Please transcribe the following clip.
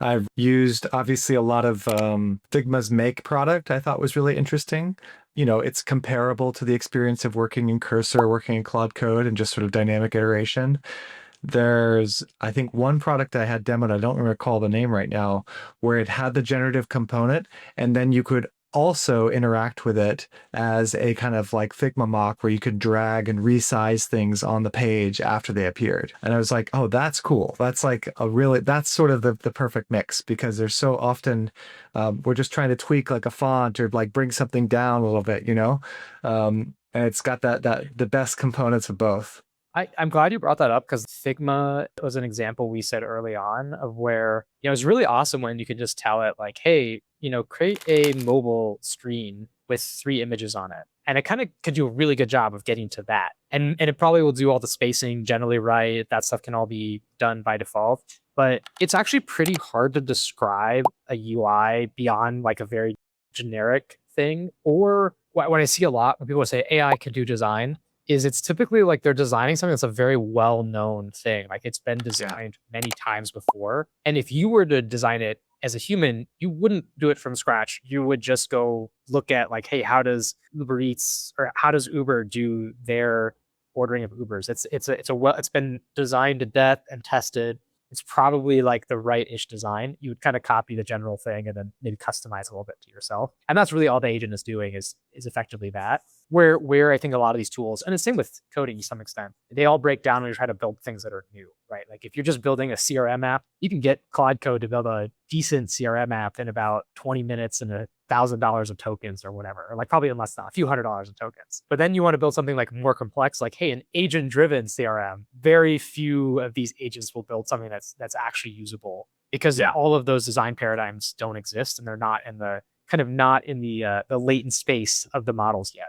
I've used obviously a lot of Figma's Make product I thought was really interesting. It's comparable to the experience of working in Cursor, working in Claude Code, and just sort of dynamic iteration. There's, I think, one product I had demoed, I don't recall the name right now, where it had the generative component, and then you could also interact with it as a kind of like Figma mock where you could drag and resize things on the page after they appeared. And I was like, oh, that's cool. That's like that's sort of the perfect mix because there's so often we're just trying to tweak like a font or like bring something down a little bit. And it's got the best components of both. I'm glad you brought that up because Figma was an example we said early on of where, it's really awesome when you can just tell it like, hey, create a mobile screen with 3 images on it. And it kind of could do a really good job of getting to that. And it probably will do all the spacing generally right. That stuff can all be done by default. But it's actually pretty hard to describe a UI beyond like a very generic thing. Or what I see a lot when people say AI can do design is it's typically like they're designing something that's a very well-known thing. Like it's been Yeah. designed many times before. And if you were to design it as a human, you wouldn't do it from scratch. You would just go look at like, hey, how does Uber Eats or how does Uber do their ordering of Ubers? It's been designed to death and tested. It's probably like the right-ish design. You would kind of copy the general thing and then maybe customize a little bit to yourself. And that's really all the agent is doing is effectively that where I think a lot of these tools, and the same with coding to some extent, they all break down when you try to build things that are new, right? Like if you're just building a CRM app, you can get Claude Code to build a decent CRM app in about 20 minutes and $1,000 of tokens or whatever, or like probably in less than a few $100s of tokens. But then you want to build something like more complex, like, hey, an agent-driven CRM. Very few of these agents will build something that's actually usable because Yeah. all of those design paradigms don't exist and they're not in the latent space of the models yet.